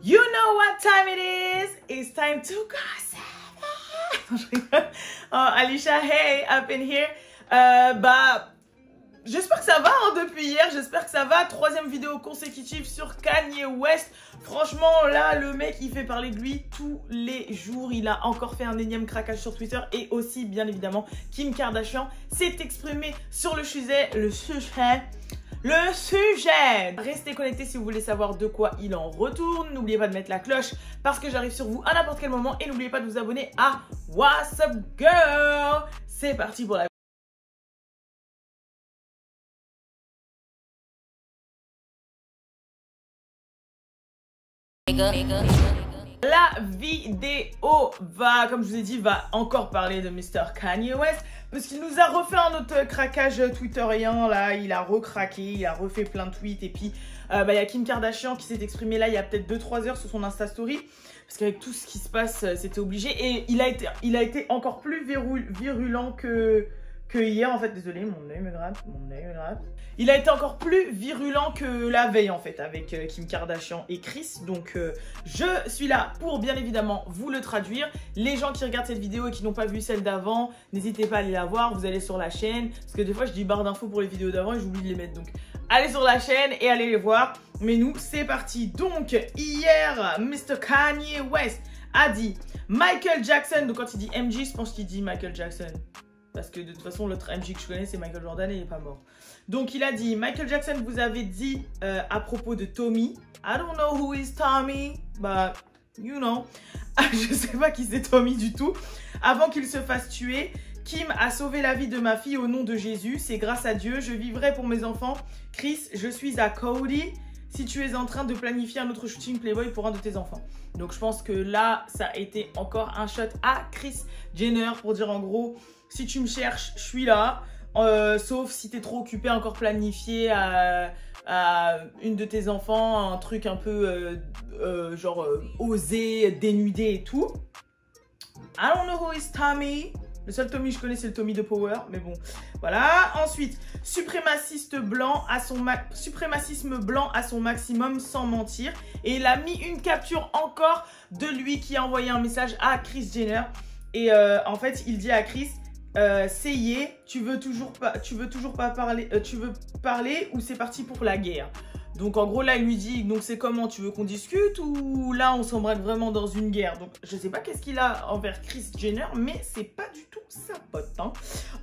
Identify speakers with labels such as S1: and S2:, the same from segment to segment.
S1: You know what time it is? It's time to gossip. Oh, Alicia, hey, up in here. J'espère que ça va depuis hier, j'espère que ça va. 3e vidéo consécutive sur Kanye West. Franchement, là, le mec, il fait parler de lui tous les jours. Il a encore fait un énième craquage sur Twitter. Et aussi, bien évidemment, Kim Kardashian s'est exprimée sur le sujet. Restez connectés si vous voulez savoir de quoi il en retourne. N'oubliez pas de mettre la cloche parce que j'arrive sur vous à n'importe quel moment. Et n'oubliez pas de vous abonner à What's Up Girl. C'est parti pour la... La vidéo va, comme je vous ai dit, va encore parler de Mr. Kanye West parce qu'il nous a refait un autre craquage twitterien. Là, il a recraqué, il a refait plein de tweets. Et puis, il y a Kim Kardashian qui s'est exprimé là il y a peut-être 2-3 heures sur son Insta Story parce qu'avec tout ce qui se passe, c'était obligé. Et il a été encore plus virulent que hier, en fait. Désolé, mon œil me gratte, Il a été encore plus virulent que la veille, en fait, avec Kim Kardashian et Chris. Donc, je suis là pour, bien évidemment, vous le traduire. Les gens qui regardent cette vidéo et qui n'ont pas vu celle d'avant, n'hésitez pas à aller la voir. Vous allez sur la chaîne. Parce que des fois, je dis barre d'infos pour les vidéos d'avant et j'oublie de les mettre. Donc, allez sur la chaîne et allez les voir. Mais nous, c'est parti. Donc, hier, Mr. Kanye West a dit Michael Jackson. Donc, quand il dit MJ, je pense qu'il dit Michael Jackson. Parce que de toute façon, l'autre MJ que je connais, c'est Michael Jordan et il n'est pas mort. Donc, il a dit, Michael Jackson vous avait dit à propos de Tommy. I don't know who is Tommy, but you know. Je sais pas qui c'est Tommy du tout. Avant qu'il se fasse tuer, Kim a sauvé la vie de ma fille au nom de Jésus. C'est grâce à Dieu. Je vivrai pour mes enfants. Chris, je suis à Cody. Si tu es en train de planifier un autre shooting Playboy pour un de tes enfants. Donc, je pense que là, ça a été encore un shot à Kris Jenner pour dire en gros... Si tu me cherches, je suis là. Sauf si t'es trop occupé à encore planifier à une de tes enfants, un truc un peu osé, dénudé et tout. I don't know who is Tommy. Le seul Tommy que je connais, c'est le Tommy de Power. Mais bon, voilà. Ensuite, suprémacisme blanc à son maximum sans mentir. Et il a mis une capture encore de lui qui a envoyé un message à Kris Jenner. Et en fait, il dit à Kris... tu veux toujours pas parler, tu veux parler ou c'est parti pour la guerre. Donc en gros là il lui dit donc c'est comment, tu veux qu'on discute ou là on s'embraque vraiment dans une guerre. Donc je sais pas qu'est-ce qu'il a envers Kris Jenner mais c'est pas du tout sa pote hein.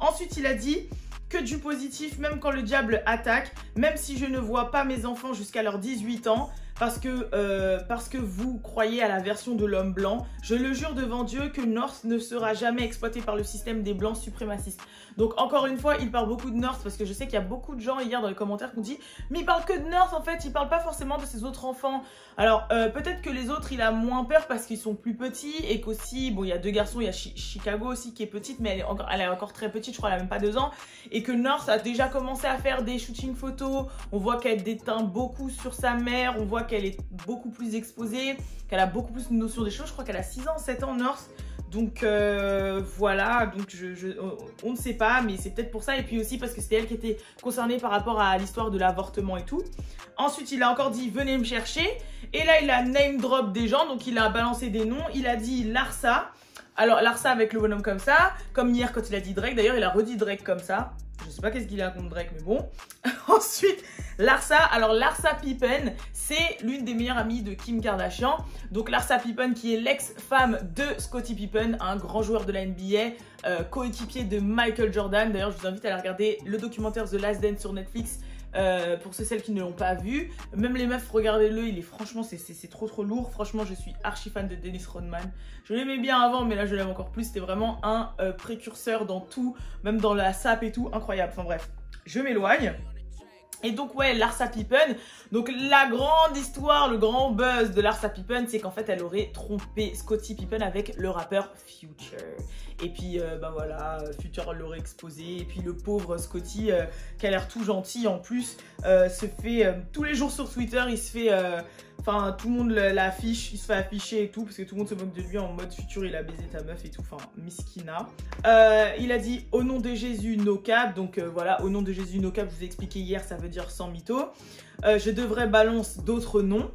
S1: Ensuite il a dit que du positif même quand le diable attaque, même si je ne vois pas mes enfants jusqu'à leurs 18 ans parce que vous croyez à la version de l'homme blanc. Je le jure devant Dieu que North ne sera jamais exploité par le système des blancs suprémacistes. Donc encore une fois, il parle beaucoup de North parce que je sais qu'il y a beaucoup de gens hier dans les commentaires qui ont dit mais il parle que de North en fait, il parle pas forcément de ses autres enfants. Alors peut-être que les autres il a moins peur parce qu'ils sont plus petits et qu'aussi, bon il y a 2 garçons, il y a Chicago aussi qui est petite mais elle est encore très petite, je crois elle a même pas 2 ans. Et que North a déjà commencé à faire des shootings photos, on voit qu'elle déteint beaucoup sur sa mère, on voit qu'elle est beaucoup plus exposée, qu'elle a beaucoup plus de notion des choses. Je crois qu'elle a 6 ans, 7 ans, North. Donc voilà, donc on ne sait pas, mais c'est peut-être pour ça. Et puis aussi parce que c'était elle qui était concernée par rapport à l'histoire de l'avortement et tout. Ensuite, il a encore dit « Venez me chercher ». Et là, il a name drop des gens, donc il a balancé des noms. Il a dit Larsa. Alors Larsa avec le bonhomme comme ça, comme hier quand il a dit Drake. D'ailleurs, il a redit Drake comme ça. Je sais pas qu'est-ce qu'il a contre Drake, mais bon. Ensuite, Larsa. Alors, Larsa Pippen, c'est l'une des meilleures amies de Kim Kardashian. Donc, Larsa Pippen, qui est l'ex-femme de Scottie Pippen, un grand joueur de la NBA, coéquipier de Michael Jordan. D'ailleurs, je vous invite à aller regarder le documentaire The Last Dance sur Netflix. Pour celles qui ne l'ont pas vu, même les meufs, regardez-le, il est franchement, c'est trop lourd. Franchement, je suis archi fan de Dennis Rodman. Je l'aimais bien avant, mais là, je l'aime encore plus. C'était vraiment un précurseur dans tout, même dans la sape et tout, incroyable. Enfin bref, je m'éloigne. Et donc ouais, Larsa Pippen, donc la grande histoire, le grand buzz de Larsa Pippen, c'est qu'en fait elle aurait trompé Scottie Pippen avec le rappeur Future. Et puis voilà, Future l'aurait exposé, et puis le pauvre Scottie, qui a l'air tout gentil en plus, se fait, tous les jours sur Twitter, il se fait, enfin tout le monde l'affiche, il se fait afficher et tout, parce que tout le monde se moque de lui en mode Future il a baisé ta meuf et tout, enfin miskina. Il a dit au nom de Jésus no cap, donc voilà, au nom de Jésus no cap, je vous ai expliqué hier, ça veut dire sans mytho. Je devrais balance d'autres noms.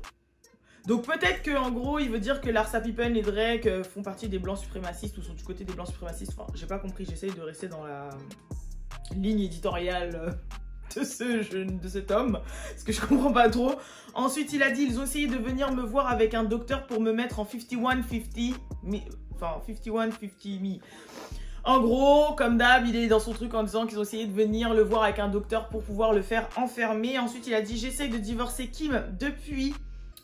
S1: Donc peut-être qu'en gros, il veut dire que Larsa Pippen et Drake font partie des blancs suprémacistes ou sont du côté des blancs suprémacistes. Enfin, j'ai pas compris, j'essaye de rester dans la ligne éditoriale de cet homme, parce que je comprends pas trop. Ensuite, il a dit, ils ont essayé de venir me voir avec un docteur pour me mettre en 51-50 me. Enfin, 51-50 me. En gros, comme d'hab, il est dans son truc en disant qu'ils ont essayé de venir le voir avec un docteur pour pouvoir le faire enfermer. Ensuite, il a dit, j'essaye de divorcer Kim depuis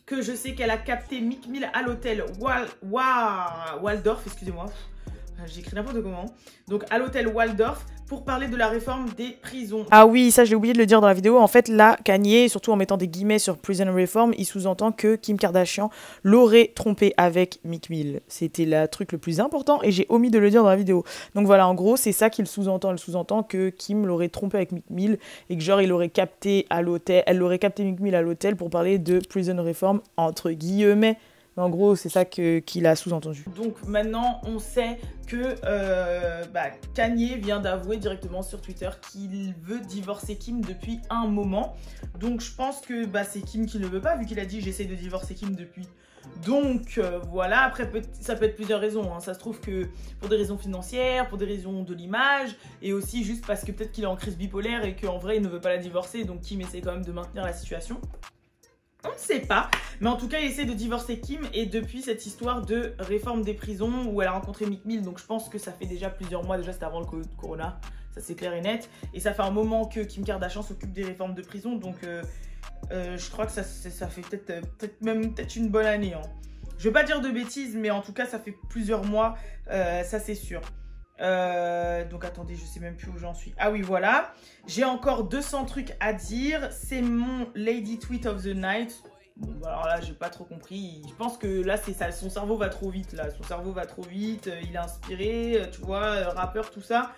S1: que je sais qu'elle a capté Meek Mill à l'hôtel Waldorf, excusez-moi. J'écris n'importe comment. Donc à l'hôtel Waldorf pour parler de la réforme des prisons. Ah oui, ça j'ai oublié de le dire dans la vidéo. En fait là, Kanye, surtout en mettant des guillemets sur Prison Reform, il sous-entend que Kim Kardashian l'aurait trompé avec Meek Mill. C'était le truc le plus important et j'ai omis de le dire dans la vidéo. Donc voilà, en gros, c'est ça qu'il sous-entend. Il sous-entend que Kim l'aurait trompé avec Meek Mill et que genre il l'aurait capté à l'hôtel, elle l'aurait capté Meek Mill à l'hôtel pour parler de Prison Reform entre guillemets. Mais en gros, c'est ça qu'il a sous-entendu. Donc maintenant, on sait que Kanye vient d'avouer directement sur Twitter qu'il veut divorcer Kim depuis un moment. Donc je pense que c'est Kim qui ne le veut pas, vu qu'il a dit « j'essaie de divorcer Kim depuis ». Donc voilà, après ça peut être plusieurs raisons. Hein. Ça se trouve que pour des raisons financières, pour des raisons de l'image, et aussi juste parce que peut-être qu'il est en crise bipolaire et qu'en vrai, il ne veut pas la divorcer. Donc Kim essaie quand même de maintenir la situation. On ne sait pas, mais en tout cas il essaie de divorcer Kim et depuis cette histoire de réforme des prisons où elle a rencontré Meek Mill, donc je pense que ça fait déjà plusieurs mois, déjà c'était avant le corona, ça c'est clair et net, et ça fait un moment que Kim Kardashian s'occupe des réformes de prison, donc je crois que ça fait peut-être une bonne année. Hein. Je vais pas dire de bêtises, mais en tout cas ça fait plusieurs mois, ça c'est sûr. Donc attendez, je sais même plus où j'en suis. Ah oui, voilà. J'ai encore 200 trucs à dire. C'est mon Lady Tweet of the Night. Bon, alors là, j'ai pas trop compris. Je pense que là, c'est ça. Son cerveau va trop vite, là. Son cerveau va trop vite. Il est inspiré, tu vois, rappeur, tout ça.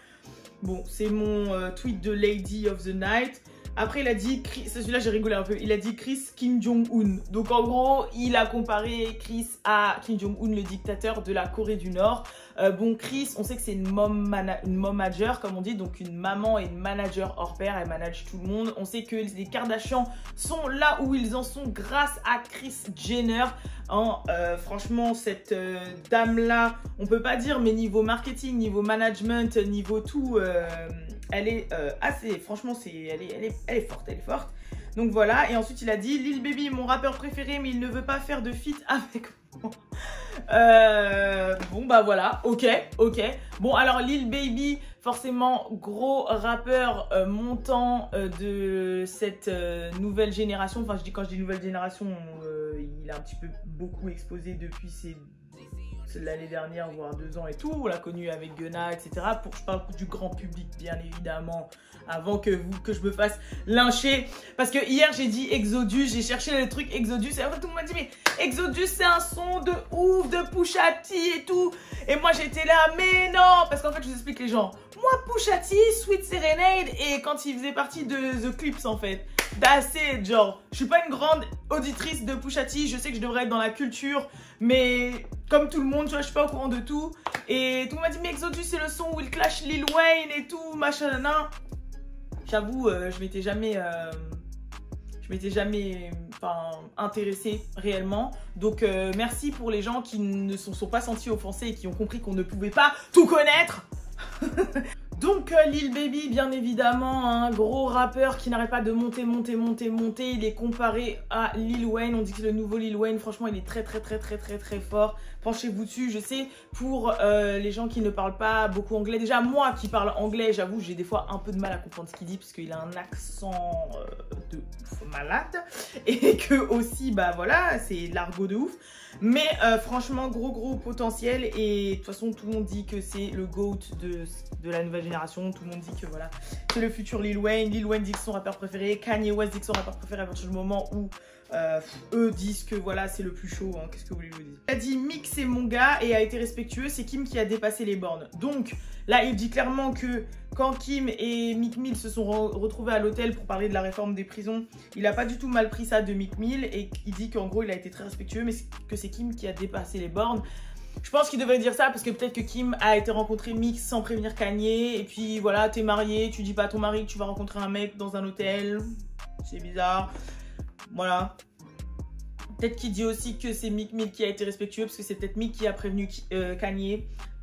S1: Bon, c'est mon tweet de Lady of the Night. Après, il a dit, celui-là j'ai rigolé un peu, il a dit Chris Kim Jong-un. Donc en gros, il a comparé Chris à Kim Jong-un, le dictateur de la Corée du Nord. Bon, Chris, on sait que c'est une momager, comme on dit, donc une maman et une manager hors pair, elle manage tout le monde. On sait que les Kardashians sont là où ils en sont grâce à Kris Jenner. Hein, franchement, cette dame-là, on peut pas dire, mais niveau marketing, niveau management, niveau tout, elle est assez, franchement, elle est forte, Donc voilà, et ensuite il a dit, Lil Baby est mon rappeur préféré, mais il ne veut pas faire de feat avec moi. Bon bah voilà, ok. Bon alors Lil Baby, forcément gros rappeur montant de cette nouvelle génération. Enfin quand je dis nouvelle génération, il a un petit peu beaucoup explosé depuis l'année dernière, voire 2 ans et tout. On l'a connu avec Gunna, etc. Je parle du grand public, bien évidemment, avant que je me fasse lyncher. Parce que hier, j'ai dit Exodus, j'ai cherché le truc Exodus, et après tout le monde m'a dit, mais Exodus, c'est un son de ouf, de Pusha T et tout. Et moi, j'étais là, mais non, parce qu'en fait, je vous explique les gens. Moi, Pusha T, Sweet Serenade, et quand il faisait partie de The Clips, en fait. D'assez, genre, je suis pas une grande auditrice de Pusha T, je sais que je devrais être dans la culture, mais comme tout le monde, tu vois, je suis pas au courant de tout. Et tout le monde m'a dit, mais Exodus, c'est le son où il clash Lil Wayne et tout, machin, nan. J'avoue, je m'étais jamais intéressée réellement. Donc, merci pour les gens qui ne se sont pas sentis offensés et qui ont compris qu'on ne pouvait pas tout connaître. Donc Lil Baby, bien évidemment, un gros rappeur qui n'arrête pas de monter. Il est comparé à Lil Wayne. On dit que c'est le nouveau Lil Wayne. Franchement, il est très fort. Penchez-vous dessus. Je sais, pour les gens qui ne parlent pas beaucoup anglais. Déjà, moi qui parle anglais, j'avoue, j'ai des fois un peu de mal à comprendre ce qu'il dit parce qu'il a un accent de ouf malade. Et que aussi, bah voilà, c'est l'argot de ouf. Mais franchement, gros potentiel. Et de toute façon, tout le monde dit que c'est le GOAT de la nouvelle génération. Tout le monde dit que voilà, c'est le futur Lil Wayne. Lil Wayne dit que c'est son rappeur préféré. Kanye West dit que c'est son rappeur préféré à partir du moment où eux disent que voilà, c'est le plus chaud. Hein. Qu'est-ce que vous voulez que je vous dise? Il a dit Mick, c'est mon gars et a été respectueux. C'est Kim qui a dépassé les bornes. Donc là, il dit clairement que quand Kim et Meek Mill se sont retrouvés à l'hôtel pour parler de la réforme des prisons, il a pas du tout mal pris ça de Meek Mill et il dit qu'en gros, il a été très respectueux, mais que c'est Kim qui a dépassé les bornes. Je pense qu'il devrait dire ça parce que peut-être que Kim a été rencontrer Mick sans prévenir Kanye. Et puis voilà, t'es marié, tu dis pas à ton mari que tu vas rencontrer un mec dans un hôtel. C'est bizarre. Voilà. Peut-être qu'il dit aussi que c'est Meek Mill qui a été respectueux parce que c'est peut-être Meek qui a prévenu Kanye.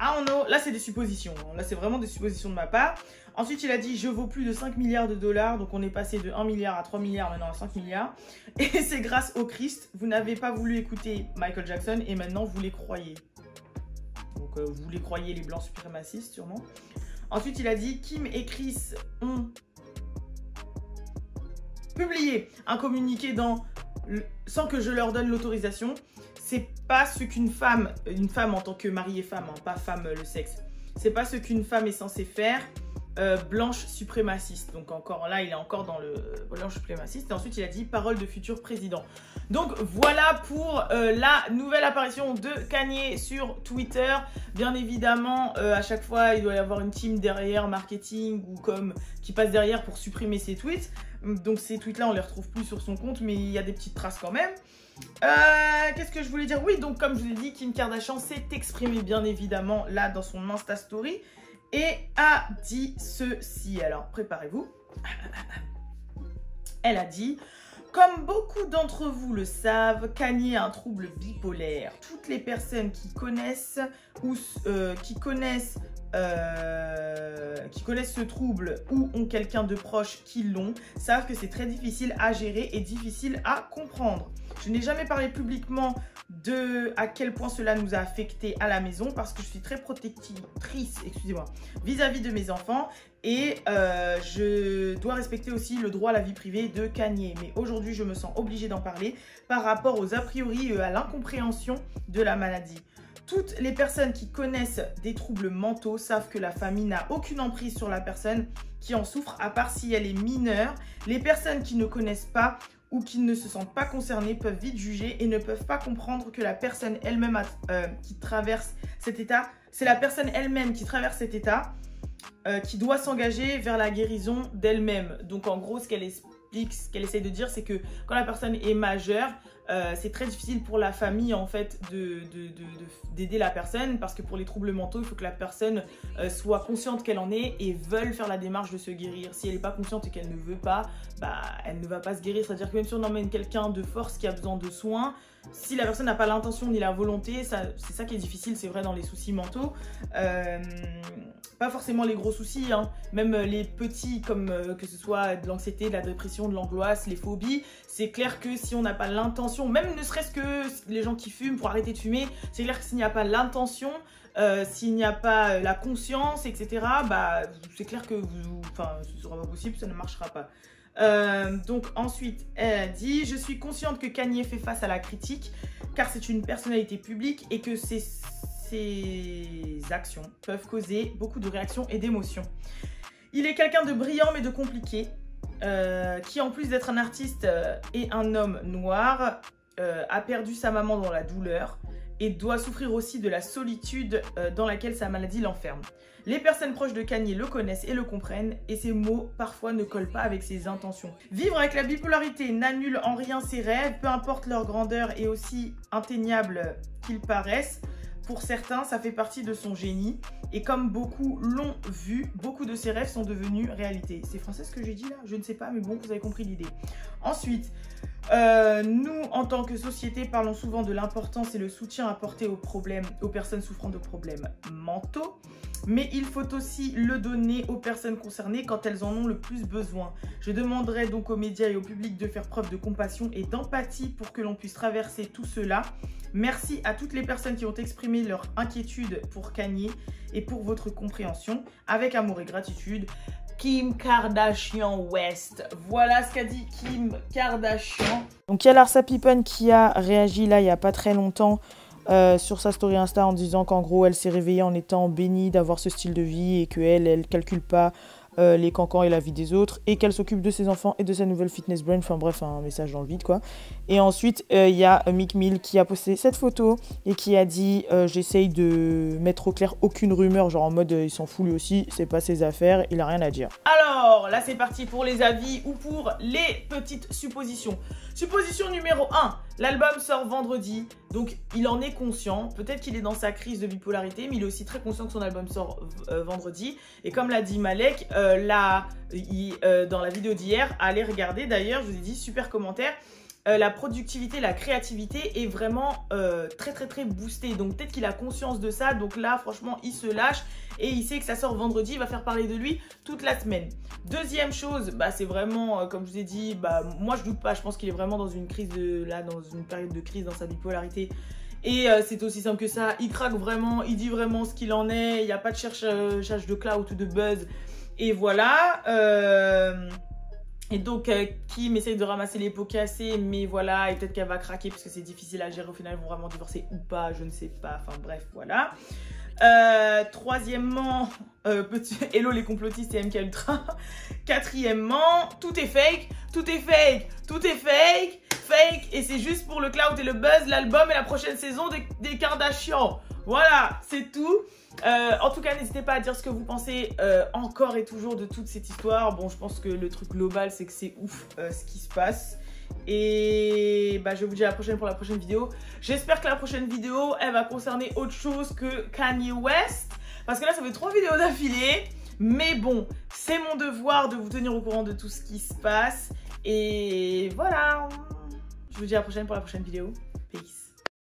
S1: I don't know. Là, c'est des suppositions. Là, c'est vraiment des suppositions de ma part. Ensuite, il a dit « Je vaux plus de 5 milliards de dollars ». Donc, on est passé de 1 milliard à 3 milliards, maintenant à 5 milliards. Et c'est grâce au Christ. Vous n'avez pas voulu écouter Michael Jackson et maintenant, vous les croyez. Donc, vous les croyez, les blancs suprémacistes, sûrement. Ensuite, il a dit « Kim et Chris ont publié un communiqué sans que je leur donne l'autorisation. C'est pas ce qu'une femme en tant que mariée femme, hein, pas femme le sexe, c'est pas ce qu'une femme est censée faire, blanche suprémaciste. Donc encore là, il est encore dans le blanche suprémaciste. Et ensuite, il a dit parole de futur président. Donc voilà pour la nouvelle apparition de Kanye sur Twitter. Bien évidemment, à chaque fois, il doit y avoir une team derrière, marketing ou qui passe derrière pour supprimer ses tweets. Donc ces tweets-là, on les retrouve plus sur son compte, mais il y a des petites traces quand même. Qu'est-ce que je voulais dire? Oui, donc comme je vous l'ai dit, Kim Kardashian s'est exprimée bien évidemment là dans son Insta Story et a dit ceci. Alors, préparez-vous. Elle a dit « Comme beaucoup d'entre vous le savent, Kanye a un trouble bipolaire. Toutes les personnes qui connaissent ce trouble ou ont quelqu'un de proche qui l'ont, savent que c'est très difficile à gérer et difficile à comprendre. Je n'ai jamais parlé publiquement de à quel point cela nous a affectés à la maison parce que je suis très protectrice, excusez-moi, vis-à-vis de mes enfants et je dois respecter aussi le droit à la vie privée de Kanye. Mais aujourd'hui, je me sens obligée d'en parler par rapport aux a priori et à l'incompréhension de la maladie. Toutes les personnes qui connaissent des troubles mentaux savent que la famille n'a aucune emprise sur la personne qui en souffre à part si elle est mineure. Les personnes qui ne connaissent pas ou qui ne se sentent pas concernées peuvent vite juger et ne peuvent pas comprendre que la personne elle-même qui traverse cet état, c'est la personne elle-même qui traverse cet état qui doit s'engager vers la guérison d'elle-même. Donc en gros, ce qu'elle explique, ce qu'elle essaie de dire, c'est que quand la personne est majeure, c'est très difficile pour la famille en fait d'aider la personne parce que pour les troubles mentaux, il faut que la personne soit consciente qu'elle en est et veuille faire la démarche de se guérir. Si elle n'est pas consciente et qu'elle ne veut pas, bah, elle ne va pas se guérir. C'est-à-dire que même si on emmène quelqu'un de force qui a besoin de soins, si la personne n'a pas l'intention ni la volonté, c'est ça qui est difficile, c'est vrai dans les soucis mentaux. Pas forcément les gros soucis, hein. Même les petits comme que ce soit de l'anxiété, de la dépression, de l'angoisse, les phobies, c'est clair que si on n'a pas l'intention, même ne serait-ce que les gens qui fument pour arrêter de fumer, c'est clair que s'il n'y a pas l'intention, s'il n'y a pas la conscience, etc., bah, c'est clair que ce ne sera pas possible, ça ne marchera pas. Donc ensuite, elle a dit « Je suis consciente que Kanye fait face à la critique car c'est une personnalité publique et que ses actions peuvent causer beaucoup de réactions et d'émotions. Il est quelqu'un de brillant mais de compliqué, qui en plus d'être un artiste et un homme noir, a perdu sa maman dans la douleur et doit souffrir aussi de la solitude dans laquelle sa maladie l'enferme. Les personnes proches de Kanye le connaissent et le comprennent et ses mots parfois ne collent pas avec ses intentions. Vivre avec la bipolarité n'annule en rien ses rêves, peu importe leur grandeur et aussi inatteignables qu'ils paraissent. Pour certains, ça fait partie de son génie. Et comme beaucoup l'ont vu, beaucoup de ses rêves sont devenus réalité. C'est français ce que j'ai dit là? Je ne sais pas, mais bon, vous avez compris l'idée. Ensuite, nous, en tant que société, parlons souvent de l'importance et le soutien apporté aux personnes souffrant de problèmes mentaux. Mais il faut aussi le donner aux personnes concernées quand elles en ont le plus besoin. Je demanderai donc aux médias et au public de faire preuve de compassion et d'empathie pour que l'on puisse traverser tout cela. Merci à toutes les personnes qui ont exprimé leur inquiétude pour Kanye et pour votre compréhension. Avec amour et gratitude, Kim Kardashian West. Voilà ce qu'a dit Kim Kardashian. Donc il y a Larsa Pippen qui a réagi là il n'y a pas très longtemps sur sa story Insta en disant qu'en gros elle s'est réveillée en étant bénie d'avoir ce style de vie et qu'elle ne calcule pas les cancans et la vie des autres et qu'elle s'occupe de ses enfants et de sa nouvelle fitness brand, enfin bref un message dans le vide quoi. Et ensuite il y a Meek Mill qui a posté cette photo et qui a dit j'essaye de mettre au clair aucune rumeur, genre en mode il s'en fout lui aussi, c'est pas ses affaires, il a rien à dire. Alors là c'est parti pour les avis ou pour les petites suppositions. Supposition numéro 1, l'album sort vendredi, donc il en est conscient, peut-être qu'il est dans sa crise de bipolarité, mais il est aussi très conscient que son album sort vendredi. Et comme l'a dit Malek, dans la vidéo d'hier, allez regarder d'ailleurs, je vous ai dit, super commentaire, la productivité, la créativité est vraiment très boostée. Donc peut-être qu'il a conscience de ça. Donc là, franchement, il se lâche et il sait que ça sort vendredi. Il va faire parler de lui toute la semaine. Deuxième chose, bah, c'est vraiment, comme je vous ai dit, bah, moi je doute pas. Je pense qu'il est vraiment dans une crise dans une période de crise dans sa bipolarité. Et c'est aussi simple que ça. Il craque vraiment, il dit vraiment ce qu'il en est. Il n'y a pas de cherchage de clout ou de buzz. Et voilà. Et donc, Kim essaye de ramasser les pots cassés, mais voilà, et peut-être qu'elle va craquer parce que c'est difficile à gérer. Au final, ils vont vraiment divorcer ou pas, je ne sais pas. Enfin bref, voilà. Troisièmement, hello les complotistes et MK Ultra. Quatrièmement, tout est fake, tout est fake, tout est fake, fake. Et c'est juste pour le clout et le buzz, l'album et la prochaine saison des Kardashians. Voilà, c'est tout. En tout cas, n'hésitez pas à dire ce que vous pensez encore et toujours de toute cette histoire. Bon, je pense que le truc global, c'est que c'est ouf ce qui se passe. Et bah, je vous dis à la prochaine pour la prochaine vidéo. J'espère que la prochaine vidéo, elle va concerner autre chose que Kanye West. Parce que là, ça fait 3 vidéos d'affilée. Mais bon, c'est mon devoir de vous tenir au courant de tout ce qui se passe. Et voilà. Je vous dis à la prochaine pour la prochaine vidéo. Peace.